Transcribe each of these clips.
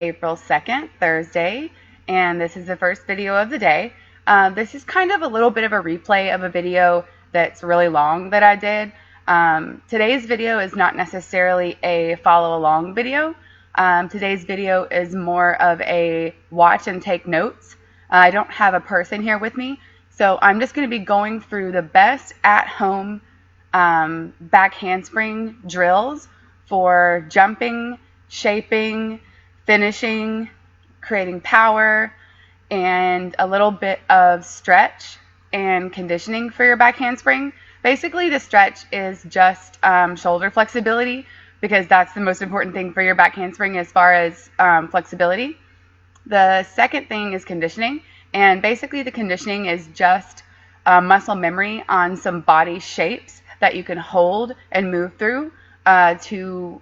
April 2nd, Thursday, and this is the first video of the day. This is kind of a little bit of a replay of a video that's really long that I did. Today's video is not necessarily a follow along video. Today's video is more of a watch and take notes. I don't have a person here with me, so I'm just going to be going through the best at-home back handspring drills for jumping, shaping, finishing, creating power, and a little bit of stretch and conditioning for your back handspring. Basically, the stretch is just shoulder flexibility, because that's the most important thing for your back handspring as far as flexibility. The second thing is conditioning, and basically the conditioning is just muscle memory on some body shapes that you can hold and move through to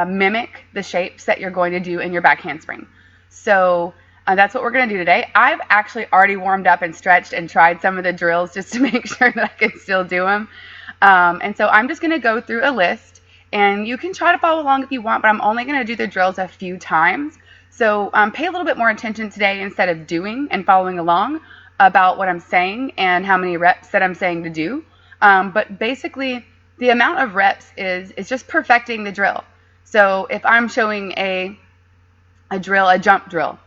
mimic the shapes that you're going to do in your back handspring. So that's what we're going to do today. I've actually already warmed up and stretched and tried some of the drills just to make sure that I can still do them. And so I'm just going to go through a list, and you can try to follow along if you want, but I'm only going to do the drills a few times. So pay a little bit more attention today instead of doing and following along about what I'm saying and how many reps that I'm saying to do. But basically, the amount of reps is just perfecting the drill. So if I'm showing a drill, a jump drill,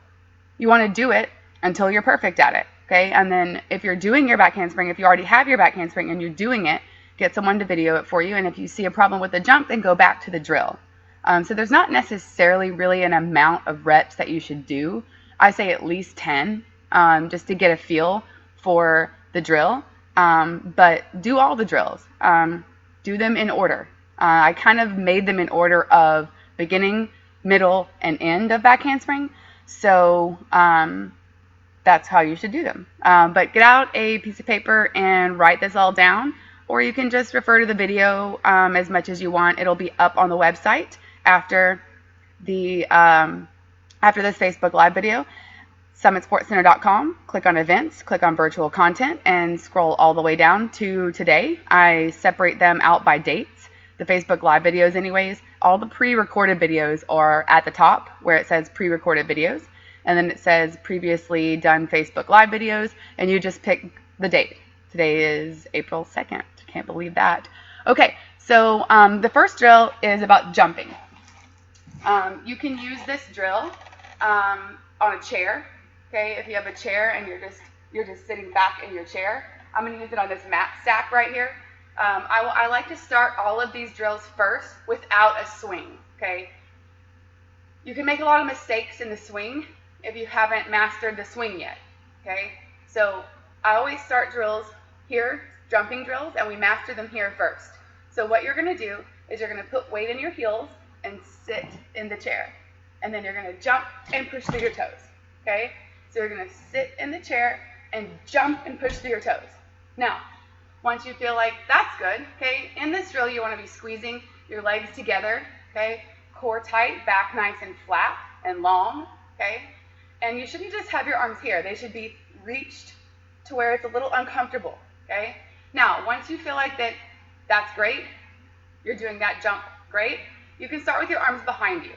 you want to do it until you're perfect at it, okay? And then if you're doing your back handspring, if you already have your back handspring and you're doing it, get someone to video it for you. And if you see a problem with the jump, then go back to the drill. So there's not necessarily really an amount of reps that you should do. I say at least 10, just to get a feel for the drill. But do all the drills. Do them in order. I kind of made them in order of beginning, middle, and end of back handspring. So that's how you should do them. But get out a piece of paper and write this all down, or you can just refer to the video as much as you want. It'll be up on the website after the after this Facebook Live video. SummitSportsCenter.com. Click on events, click on virtual content, and scroll all the way down to today. I separate them out by dates. The Facebook Live videos anyways, all the pre-recorded videos are at the top where it says pre-recorded videos, and then it says previously done Facebook Live videos, and you just pick the date. Today is April 2nd. Can't believe that. Okay, so the first drill is about jumping. You can use this drill on a chair. Okay, if you have a chair and you're just sitting back in your chair, I'm going to use it on this mat stack right here. I like to start all of these drills first without a swing. Okay, you can make a lot of mistakes in the swing if you haven't mastered the swing yet. Okay, so I always start drills here, jumping drills, and we master them here first. So what you're going to do is you're going to put weight in your heels and sit in the chair, and then you're going to jump and push through your toes. Okay. So you're going to sit in the chair and jump and push through your toes. Now, once you feel like that's good, okay, in this drill you want to be squeezing your legs together, okay, core tight, back nice and flat and long, okay, and you shouldn't just have your arms here. They should be reached to where it's a little uncomfortable, okay. Now, once you feel like that's great, you're doing that jump great, you can start with your arms behind you.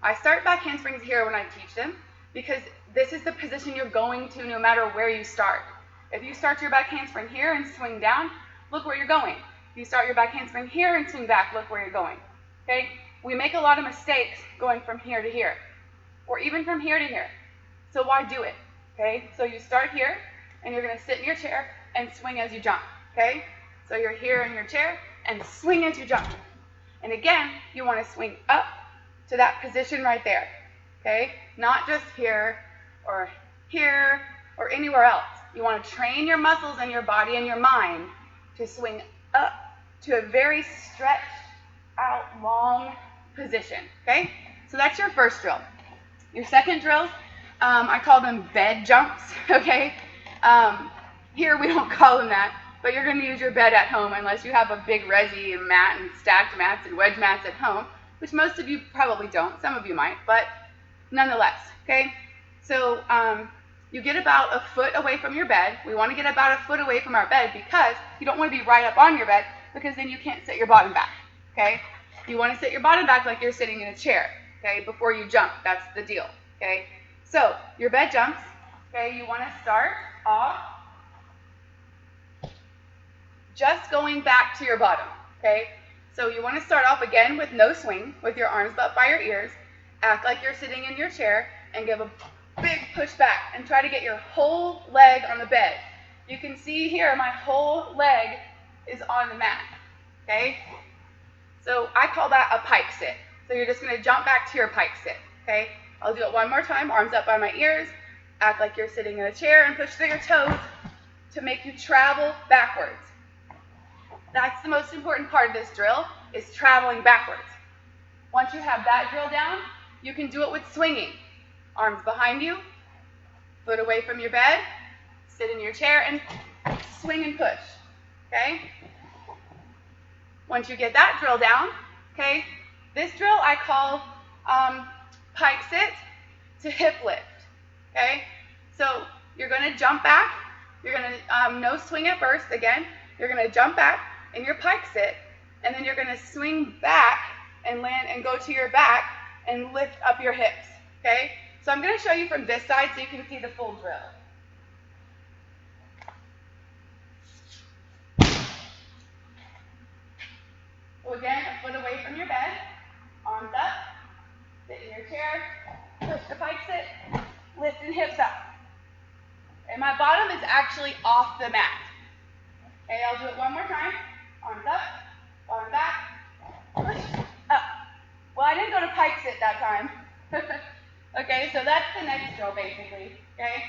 I start back handsprings here when I teach them, because this is the position you're going to no matter where you start. If you start your back handspring here and swing down, look where you're going. If you start your back handspring here and swing back, look where you're going. Okay? We make a lot of mistakes going from here to here, or even from here to here. So why do it? Okay? So you start here, and you're going to sit in your chair and swing as you jump. Okay? So you're here in your chair and swing as you jump. And again, you want to swing up to that position right there. Okay? Not just here or anywhere else. You want to train your muscles and your body and your mind to swing up to a very stretched out long position. Okay? So that's your first drill. Your second drill, I call them bed jumps. Okay? Here we don't call them that, but you're going to use your bed at home unless you have a big resi mat and stacked mats and wedge mats at home, which most of you probably don't. Some of you might, but nonetheless. Okay? So you get about a foot away from your bed. We want to get about a foot away from our bed because you don't want to be right up on your bed, because then you can't sit your bottom back. Okay? You want to sit your bottom back like you're sitting in a chair. Okay? Before you jump. That's the deal. Okay, so your bed jumps, okay, you want to start off just going back to your bottom, okay? So you want to start off again with no swing, with your arms up by your ears, act like you're sitting in your chair, and give a big push back, and try to get your whole leg on the bed. You can see here my whole leg is on the mat, okay? So I call that a pike sit. So you're just going to jump back to your pike sit, okay? I'll do it one more time, arms up by my ears, act like you're sitting in a chair, and push through your toes to make you travel backwards. That's the most important part of this drill, is traveling backwards. Once you have that drill down, you can do it with swinging. Arms behind you, foot away from your bed, sit in your chair, and swing and push, okay? Once you get that drill down, okay, this drill I call pike sit to hip lift, okay? So you're going to jump back, you're going to no swing at first, again, you're going to jump back in your pike sit, and then you're going to swing back and land and go to your back and lift up your hips, okay? So I'm going to show you from this side so you can see the full drill. So again, a foot away from your bed, arms up, sit in your chair, push the pike sit, lift and hips up. And my bottom is actually off the mat. Okay, I'll do it one more time. Arms up, arm back, push, up. Well, I didn't go to pike sit that time. Okay, so that's the next drill basically, okay?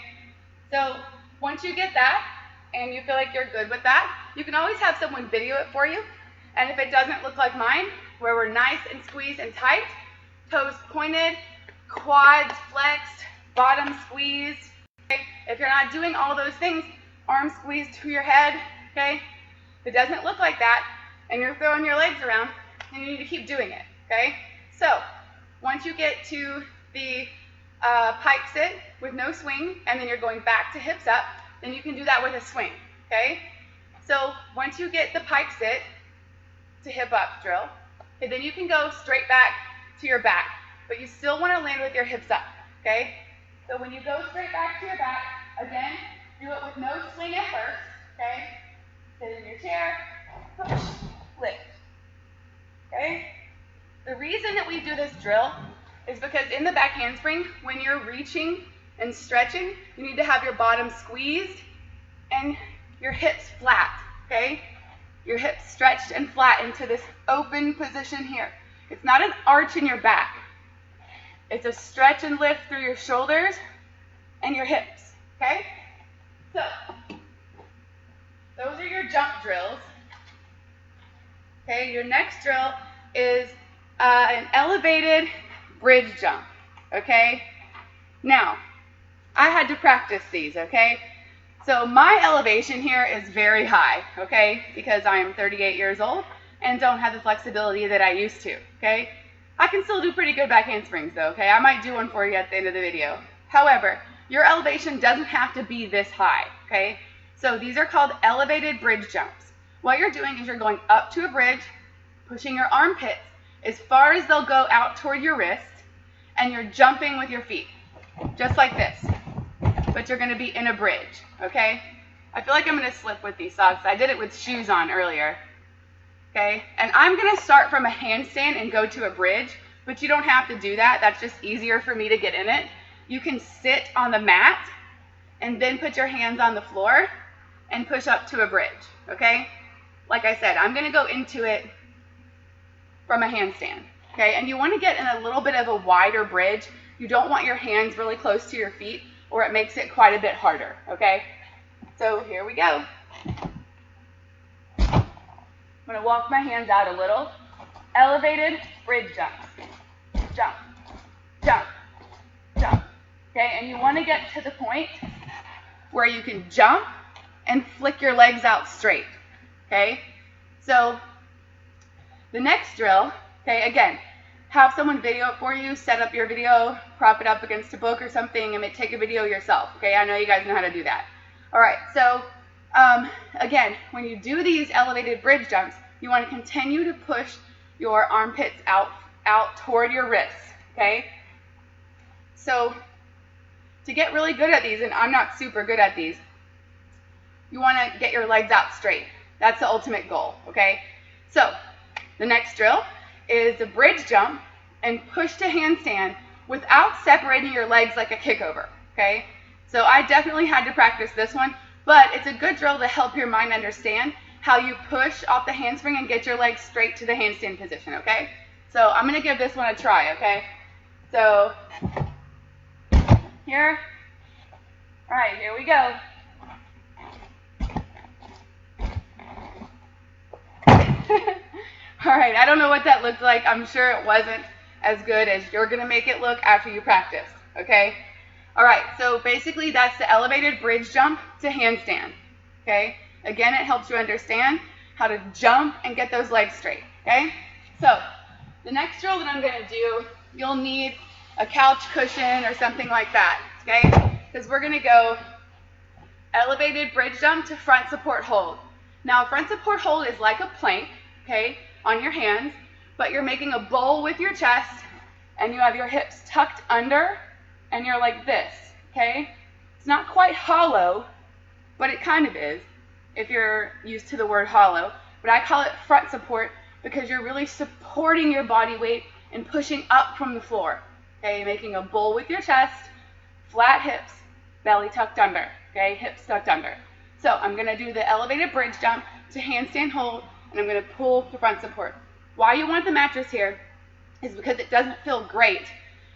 So once you get that, and you feel like you're good with that, you can always have someone video it for you. And if it doesn't look like mine, where we're nice and squeezed and tight, toes pointed, quads flexed, bottom squeezed, okay? If you're not doing all those things, arms squeezed to your head, okay? If it doesn't look like that, and you're throwing your legs around, then you need to keep doing it, okay? So once you get to the pike sit with no swing, and then you're going back to hips up, then you can do that with a swing, okay? So once you get the pike sit to hip up drill, okay, then you can go straight back to your back, but you still want to land with your hips up, okay? So when you go straight back to your back, again, do it with no swing at first, okay? Sit in your chair, push, lift, okay? The reason that we do this drill is because in the back handspring, when you're reaching and stretching, you need to have your bottom squeezed and your hips flat, okay? Your hips stretched and flat into this open position here. It's not an arch in your back. It's a stretch and lift through your shoulders and your hips, okay? So, those are your jump drills. Okay, your next drill is an elevated bridge jump, okay? Now, I had to practice these, okay? So my elevation here is very high, okay? Because I am 38 years old and don't have the flexibility that I used to, okay? I can still do pretty good back handsprings though, okay? I might do one for you at the end of the video. However, your elevation doesn't have to be this high, okay? So these are called elevated bridge jumps. What you're doing is you're going up to a bridge, pushing your armpits as far as they'll go out toward your wrist, and you're jumping with your feet, just like this. But you're going to be in a bridge, okay? I feel like I'm going to slip with these socks. I did it with shoes on earlier, okay? And I'm going to start from a handstand and go to a bridge, but you don't have to do that. That's just easier for me to get in it. You can sit on the mat and then put your hands on the floor and push up to a bridge, okay? Like I said, I'm going to go into it from a handstand, okay? And you want to get in a little bit of a wider bridge. You don't want your hands really close to your feet, or it makes it quite a bit harder, okay? So here we go. I'm going to walk my hands out a little. Elevated bridge jump. Jump, jump, jump, okay? And you want to get to the point where you can jump and flick your legs out straight, okay? So the next drill, okay, again, have someone video it for you, set up your video, prop it up against a book or something, and take a video yourself, okay? I know you guys know how to do that. All right, so again, when you do these elevated bridge jumps, you want to continue to push your armpits out toward your wrists, okay? So to get really good at these, and I'm not super good at these, you want to get your legs out straight. That's the ultimate goal, okay? So the next drill is the bridge jump and push to handstand without separating your legs like a kickover, okay? So I definitely had to practice this one, but it's a good drill to help your mind understand how you push off the handspring and get your legs straight to the handstand position, okay? So I'm going to give this one a try, okay? So here, all right, here we go. All right, I don't know what that looked like. I'm sure it wasn't as good as you're going to make it look after you practice, okay? All right, so basically that's the elevated bridge jump to handstand, okay? Again, it helps you understand how to jump and get those legs straight, okay? So the next drill that I'm going to do, you'll need a couch cushion or something like that, okay? Because we're going to go elevated bridge jump to front support hold. Now, front support hold is like a plank, okay, on your hands, but you're making a bowl with your chest, and you have your hips tucked under, and you're like this, okay? It's not quite hollow, but it kind of is, if you're used to the word hollow. But I call it front support because you're really supporting your body weight and pushing up from the floor, okay? Making a bowl with your chest, flat hips, belly tucked under, okay? Hips tucked under. So I'm going to do the elevated bridge jump to handstand hold, and I'm going to pull to front support. Why you want the mattress here is because it doesn't feel great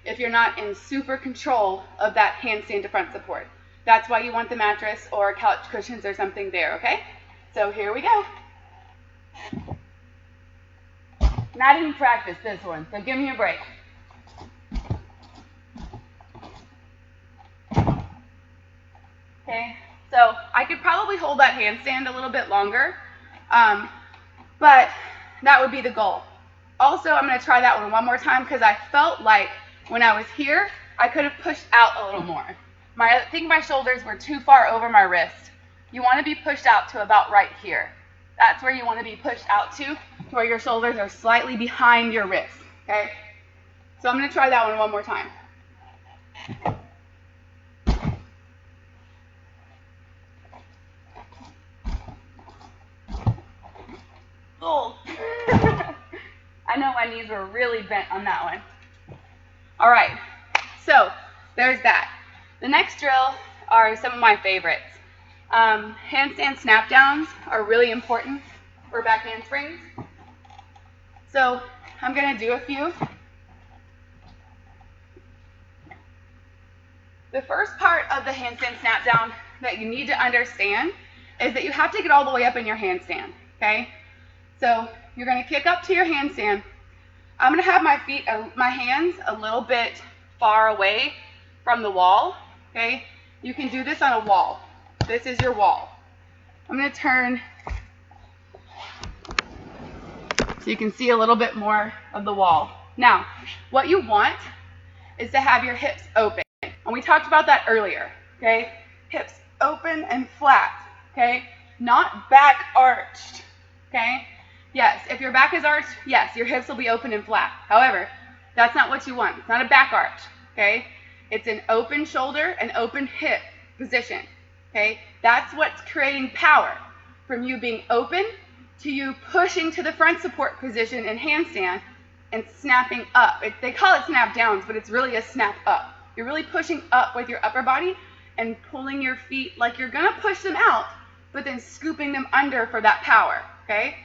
if you're not in super control of that handstand to front support. That's why you want the mattress or couch cushions or something there, okay? So here we go. And I didn't practice this one, so give me a break. Okay, so I could probably hold that handstand a little bit longer, but that would be the goal. Also, I'm going to try that one more time because I felt like when I was here, I could have pushed out a little more. I think my shoulders were too far over my wrist. You want to be pushed out to about right here. That's where you want to be pushed out to where your shoulders are slightly behind your wrist, okay? So I'm going to try that one more time. Oh. I know my knees were really bent on that one. All right, so there's that. The next drill are some of my favorites. Handstand snap downs are really important for back handsprings. So I'm going to do a few. The first part of the handstand snap down that you need to understand is that you have to get all the way up in your handstand, okay? So you're going to kick up to your handstand. I'm going to have my hands a little bit far away from the wall, okay? You can do this on a wall. This is your wall. I'm going to turn so you can see a little bit more of the wall. Now, what you want is to have your hips open. And we talked about that earlier, okay? Hips open and flat, okay? Not back arched, okay? Yes, if your back is arched, yes, your hips will be open and flat. However, that's not what you want. It's not a back arch, okay? It's an open shoulder and open hip position, okay? That's what's creating power from you being open to you pushing to the front support position in handstand and snapping up. They call it snap downs, but it's really a snap up. You're really pushing up with your upper body and pulling your feet like you're going to push them out, but then scooping them under for that power, okay?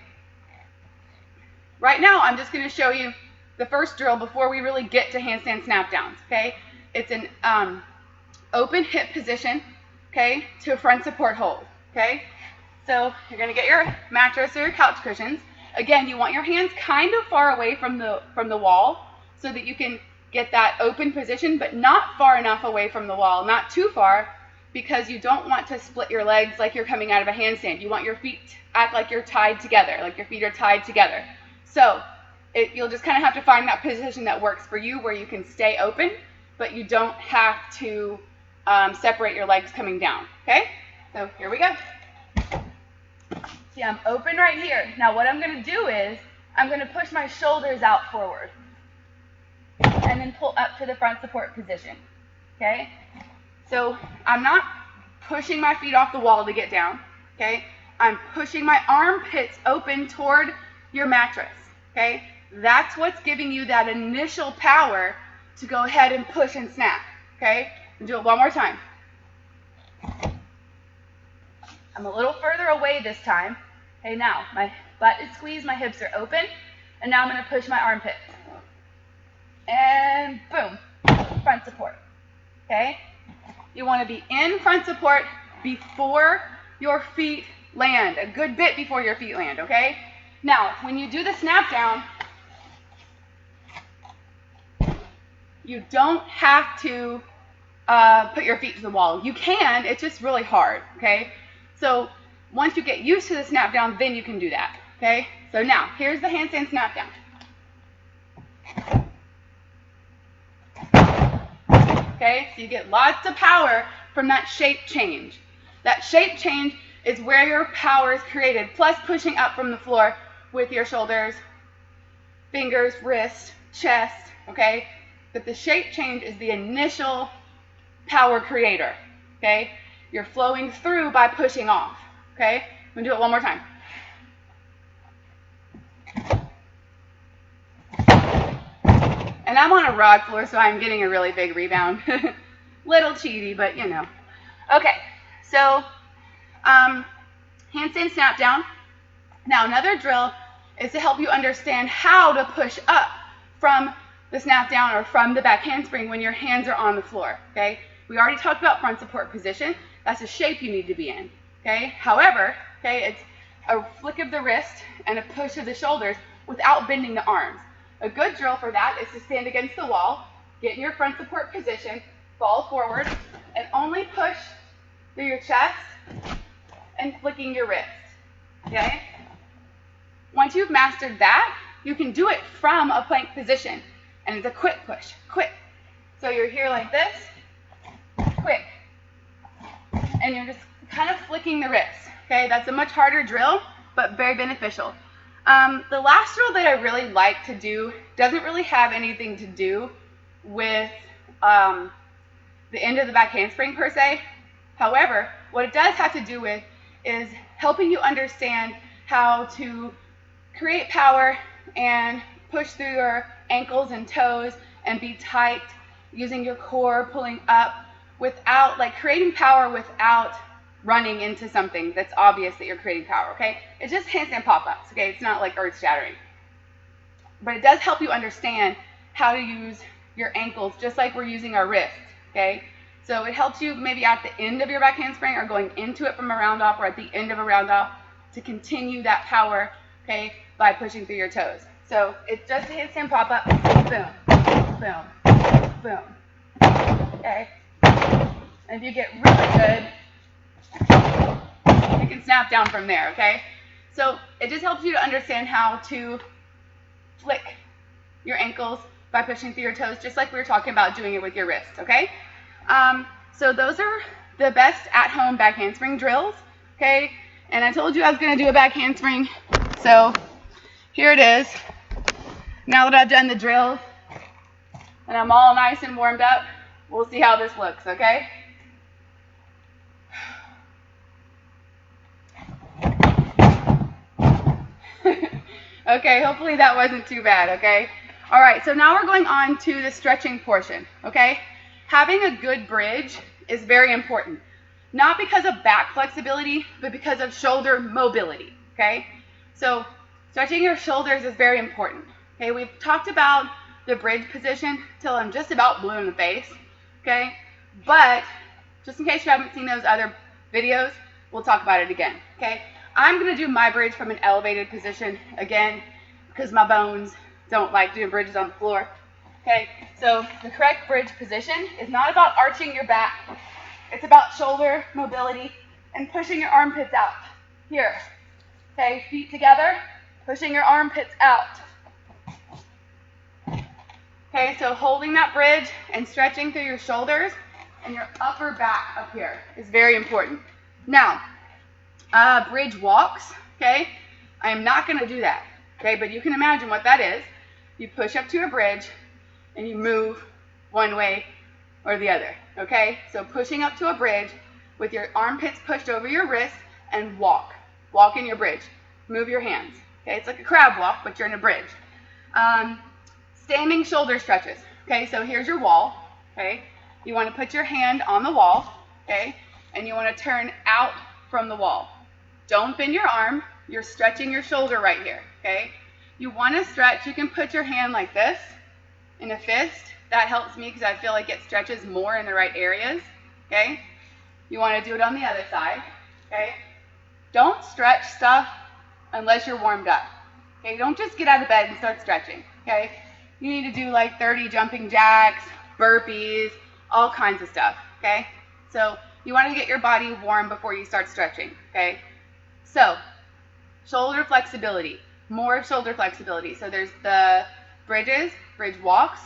Right now, I'm just going to show you the first drill before we really get to handstand snap downs, okay? It's an open hip position, okay, to a front support hold, okay? So you're going to get your mattress or your couch cushions. Again, you want your hands kind of far away from the wall so that you can get that open position, but not far enough away from the wall, not too far, because you don't want to split your legs like you're coming out of a handstand. You want your feet to act like you're tied together, like your feet are tied together. So you'll just kind of have to find that position that works for you where you can stay open, but you don't have to separate your legs coming down, okay? So here we go. See, I'm open right here. Now what I'm going to do is I'm going to push my shoulders out forward and then pull up to the front support position, okay? So I'm not pushing my feet off the wall to get down, okay? I'm pushing my armpits open toward your mattress, okay? That's what's giving you that initial power to go ahead and push and snap, okay? And do it one more time. I'm a little further away this time. Okay, now my butt is squeezed, my hips are open, and now I'm going to push my armpits. And boom, front support, okay? You want to be in front support before your feet land, a good bit before your feet land, okay? Now, when you do the snap down, you don't have to put your feet to the wall. You can, it's just really hard, okay? So once you get used to the snap down, then you can do that, okay? So now, here's the handstand snap down. Okay, so you get lots of power from that shape change. That shape change is where your power is created, plus pushing up from the floor with your shoulders, fingers, wrist, chest, okay? But the shape change is the initial power creator, okay? You're flowing through by pushing off, okay? I'm gonna do it one more time. And I'm on a rod floor, so I'm getting a really big rebound. Little cheaty, but you know. Okay, so handstand snap down. Now another drill is to help you understand how to push up from the snap down or from the back handspring when your hands are on the floor, okay? We already talked about front support position. That's a shape you need to be in, okay? However, okay, it's a flick of the wrist and a push of the shoulders without bending the arms. A good drill for that is to stand against the wall, get in your front support position, fall forward, and only push through your chest and flicking your wrist, okay? Once you've mastered that, you can do it from a plank position, and it's a quick push, quick. So you're here like this, quick, and you're just kind of flicking the wrist, okay? That's a much harder drill, but very beneficial. The last drill that I really like to do doesn't really have anything to do with the end of the back handspring per se. However, what it does have to do with is helping you understand how to create power and push through your ankles and toes and be tight, using your core, pulling up without, like creating power without running into something that's obvious that you're creating power, okay? It's just handstand pop-ups, okay? It's not like earth-shattering. But it does help you understand how to use your ankles just like we're using our wrists, okay? So it helps you maybe at the end of your back handspring or going into it from a round off or at the end of a round off to continue that power, okay, by pushing through your toes. So it's just a handstand pop-up, boom, boom, boom, okay? And if you get really good, you can snap down from there, okay? So it just helps you to understand how to flick your ankles by pushing through your toes, just like we were talking about doing it with your wrist, okay? So those are the best at-home back handspring drills, okay? And I told you I was going to do a back handspring, so here it is. Now that I've done the drills and I'm all nice and warmed up, we'll see how this looks, okay? Okay, hopefully that wasn't too bad, okay? All right, so now we're going on to the stretching portion, okay? Having a good bridge is very important, not because of back flexibility, but because of shoulder mobility, okay? So stretching your shoulders is very important, okay? We've talked about the bridge position till I'm just about blue in the face, okay? But just in case you haven't seen those other videos, we'll talk about it again, okay? I'm going to do my bridge from an elevated position again because my bones don't like doing bridges on the floor. Okay, so the correct bridge position is not about arching your back. It's about shoulder mobility and pushing your armpits out. Here, okay, feet together, pushing your armpits out. Okay, so holding that bridge and stretching through your shoulders and your upper back up here is very important. Now, bridge walks, okay? I am not going to do that, okay? But you can imagine what that is. You push up to a bridge and you move one way or the other, Okay, so pushing up to a bridge with your armpits pushed over your wrist and walk. Walk in your bridge. Move your hands. Okay, it's like a crab walk, but you're in a bridge. Standing shoulder stretches. Okay, so here's your wall. Okay, you want to put your hand on the wall. Okay, and you want to turn out from the wall. Don't bend your arm. You're stretching your shoulder right here. Okay, you want to stretch. You can put your hand like this in a fist. That helps me because I feel like it stretches more in the right areas. Okay, you want to do it on the other side. Okay, don't stretch stuff unless you're warmed up. Okay, don't just get out of bed and start stretching. Okay, you need to do like 30 jumping jacks, burpees, all kinds of stuff. Okay, so you want to get your body warm before you start stretching. Okay, so shoulder flexibility, more shoulder flexibility. So there's the bridge walks,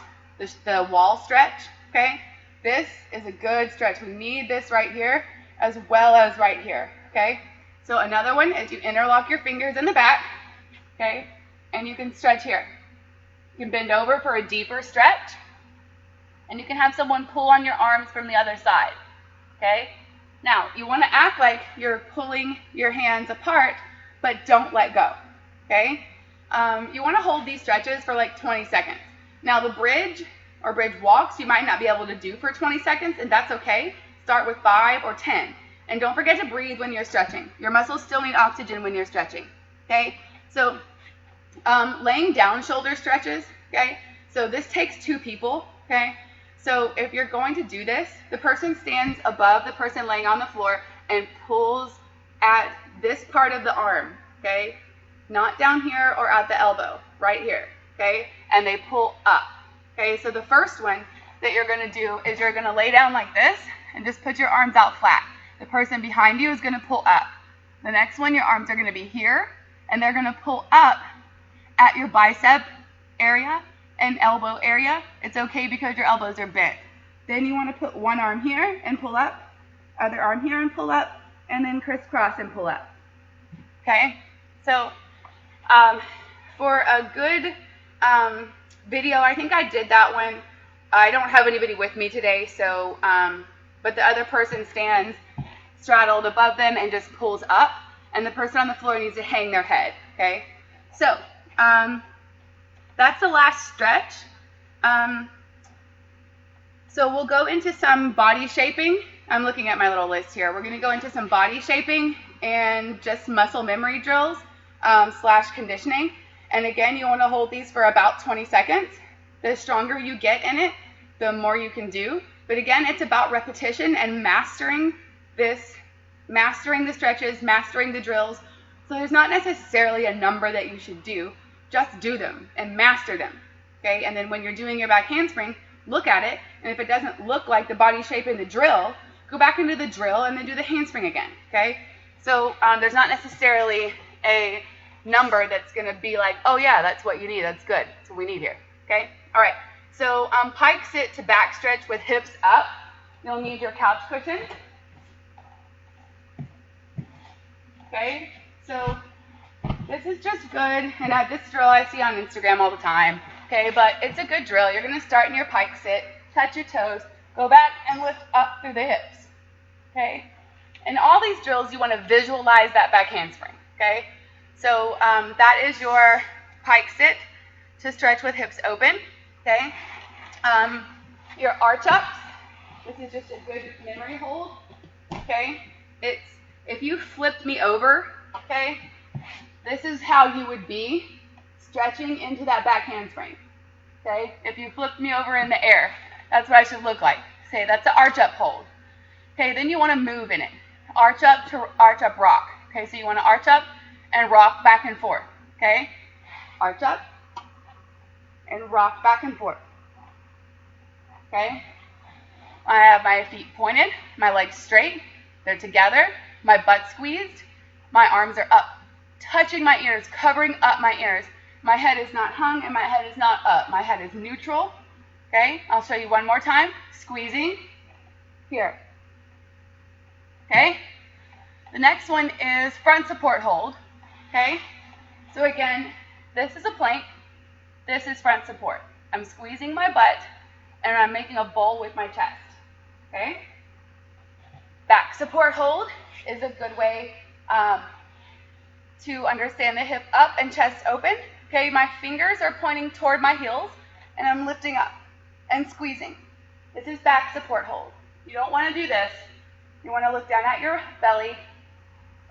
the wall stretch. Okay, this is a good stretch. We need this right here as well as right here. Okay, so another one is you interlock your fingers in the back. Okay, and you can stretch here. You can bend over for a deeper stretch, and you can have someone pull on your arms from the other side. Okay, now you want to act like you're pulling your hands apart, but don't let go. Okay, you want to hold these stretches for like 20 seconds. Now the bridge or bridge walks you might not be able to do for 20 seconds, and that's okay. Start with 5 or 10. And don't forget to breathe when you're stretching. Your muscles still need oxygen when you're stretching. Okay, so laying down shoulder stretches. Okay, so this takes 2 people. Okay, so if you're going to do this, the person stands above the person laying on the floor and pulls at this part of the arm. Okay, not down here or at the elbow, right here. Okay, and they pull up. Okay, so the first one that you're going to do is you're going to lay down like this and just put your arms out flat. The person behind you is going to pull up. The next one, your arms are going to be here, and they're going to pull up at your bicep area and elbow area. It's okay because your elbows are bent. Then you want to put one arm here and pull up, other arm here and pull up, and then crisscross and pull up. Okay, so for a good video, I think I did that one. I don't have anybody with me today, so but the other person stands straddled above them and just pulls up, and the person on the floor needs to hang their head. Okay, so that's the last stretch. So we'll go into some body shaping. I'm looking at my little list here. We're going to go into some body shaping and just muscle memory drills / conditioning. And again, you want to hold these for about 20 seconds. The stronger you get in it, the more you can do. But again, it's about repetition and mastering this, mastering the stretches, mastering the drills. So there's not necessarily a number that you should do. Just do them and master them. Okay, and then when you're doing your back handspring, look at it, and if it doesn't look like the body shape in the drill, go back into the drill and then do the handspring again. Okay, so there's not necessarily a number that's going to be like, oh yeah, that's what you need, that's good, that's what we need here. Okay, all right, so pike sit to back stretch with hips up. You'll need your couch cushion. Okay, so this is just good, and this drill I see on Instagram all the time. Okay, but it's a good drill. You're going to start in your pike sit, touch your toes, go back and lift up through the hips. Okay, and all these drills you want to visualize that back handspring. Okay, so that is your pike sit to stretch with hips open. Okay, your arch ups. This is just a good memory hold. Okay, it's if you flipped me over. Okay, this is how you would be stretching into that back handspring. Okay, if you flipped me over in the air, that's what I should look like. Say that's the arch up hold. Okay, then you want to move in it. Arch up to arch up rock. Okay, so you want to arch up and rock back and forth. Okay, arch up and rock back and forth. Okay, I have my feet pointed, my legs straight, they're together, my butt squeezed, my arms are up, touching my ears, covering up my ears. My head is not hung and my head is not up. My head is neutral. Okay, I'll show you one more time. Squeezing here. Okay, the next one is front support hold. Okay, so again, this is a plank. This is front support. I'm squeezing my butt and I'm making a bowl with my chest. Okay? Back support hold is a good way to understand the hip up and chest open. Okay, my fingers are pointing toward my heels, and I'm lifting up and squeezing. This is back support hold. You don't want to do this. You want to look down at your belly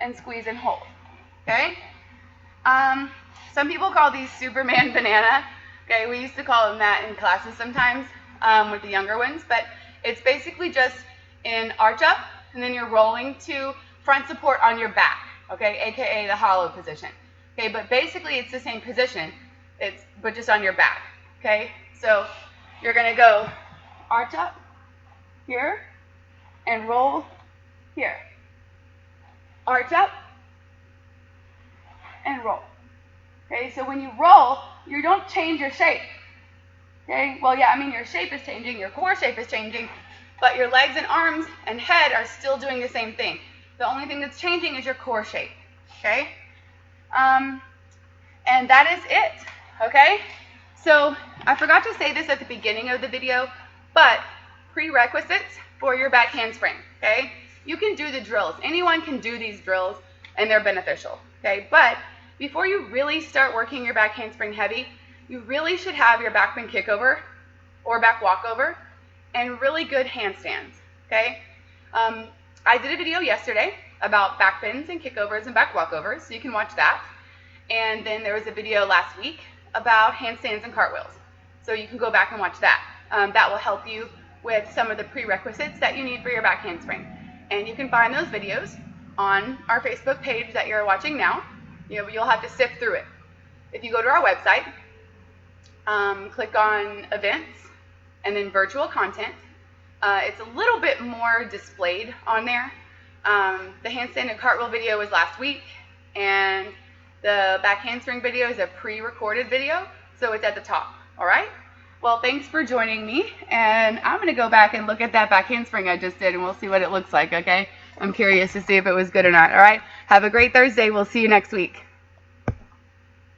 and squeeze and hold. Okay? Some people call these Superman banana. Okay, we used to call them that in classes sometimes with the younger ones, but it's basically just an arch up, and then you're rolling to front support on your back. Okay, aka the hollow position. Okay, but basically it's the same position, but just on your back. Okay, so you're gonna go arch up here and roll here. Arch up and roll. Okay, so when you roll, you don't change your shape. Okay, well, yeah, I mean, your shape is changing, your core shape is changing, but your legs and arms and head are still doing the same thing. The only thing that's changing is your core shape. Okay, and that is it. Okay, so I forgot to say this at the beginning of the video, but prerequisites for your back handspring. Okay, you can do the drills. Anyone can do these drills, and they're beneficial. Okay, but before you really start working your back handspring heavy, you really should have your back bend kickover or back walkover and really good handstands. Okay, I did a video yesterday about back bends and kickovers and back walkovers, so you can watch that. And then there was a video last week about handstands and cartwheels, so you can go back and watch that. That will help you with some of the prerequisites that you need for your back handspring. And you can find those videos on our Facebook page that you're watching now. You'll have to sift through it. If you go to our website, click on events and then virtual content, it's a little bit more displayed on there. The handstand and cartwheel video was last week, and the back handspring video is a pre-recorded video, so it's at the top. All right? Well, thanks for joining me, and I'm going to go back and look at that back handspring I just did, and we'll see what it looks like, okay? I'm curious to see if it was good or not. All right? Have a great Thursday. We'll see you next week.